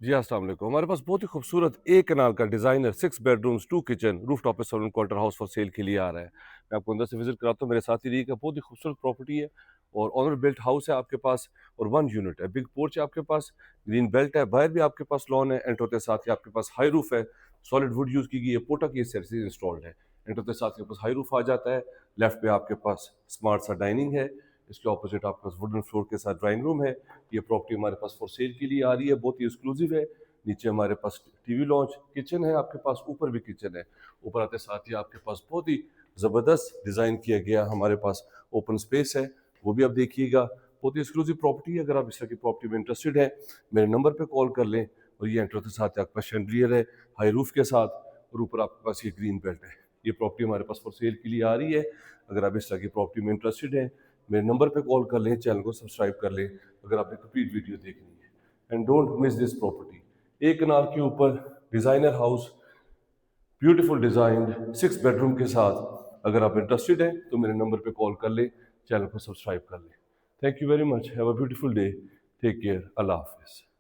जी अस्सलाम वालेकुम। हमारे पास बहुत ही खूबसूरत एक कनाल का designer 6 bedrooms 2 kitchen roof top पे 7 क्वार्टर हाउस फॉर सेल के लिए आ रहा है। मैं आपको अंदर से विजिट कराता हूँ। मेरे साथ ही रहिएगा। बहुत ही खूबसूरत प्रॉपर्टी है और ऑनर बिल्ट हाउस है आपके पास और 1 यूनिट है। बिग पोर्च है आपके पास, ग्रीन बेल्ट है, बाहर भी आपके पास लॉन है। एंटर होते साथ ही आपके पास हाई रूफ है, सॉलिड वुड यूज़ की गई है, पोटा की सर्विस इंस्टॉल्ड है। एंटर होते साथ ही आपके पास हाई रूफ आ जाता है। लेफ्ट पे आपके पास स्मार्ट सा डाइनिंग है। इसके ऑपोजिट आपके पास वुडन फ्लोर के साथ ड्राइंग रूम है। ये प्रॉपर्टी हमारे पास फॉर सेल के लिए आ रही है, बहुत ही एक्सक्लूसिव है। नीचे हमारे पास टीवी लॉन्च, किचन है आपके पास, ऊपर भी किचन है। ऊपर आते साथ ही आपके पास बहुत ही ज़बरदस्त डिज़ाइन किया गया हमारे पास ओपन स्पेस है, वो भी आप देखिएगा। बहुत ही एक्सक्लूसिव प्रॉपर्टी है। अगर आप इस तरह की प्रॉपर्टी में इंटरेस्टेड है, मेरे नंबर पे कॉल कर लें। और ये एंटर होते साथ ही आपके पास शैंडलियर है हाई रूफ के साथ, और ऊपर आपके पास ये ग्रीन बेल्ट है। ये प्रॉपर्टी हमारे पास फॉर सेल के लिए आ रही है। अगर आप इस तरह की प्रॉपर्टी में इंटरेस्टेड हैं, मेरे नंबर पे कॉल कर लें, चैनल को सब्सक्राइब कर लें अगर आपने कंप्लीट वीडियो देखनी है। And don't miss this property. एक कनाल के ऊपर designer house, beautiful design 6 bedroom के साथ। अगर आप इंटरेस्टेड हैं तो मेरे नंबर पे कॉल कर लें, चैनल को सब्सक्राइब कर लें। Thank you very much. Have a beautiful day. Take care. Allah हाफिज़।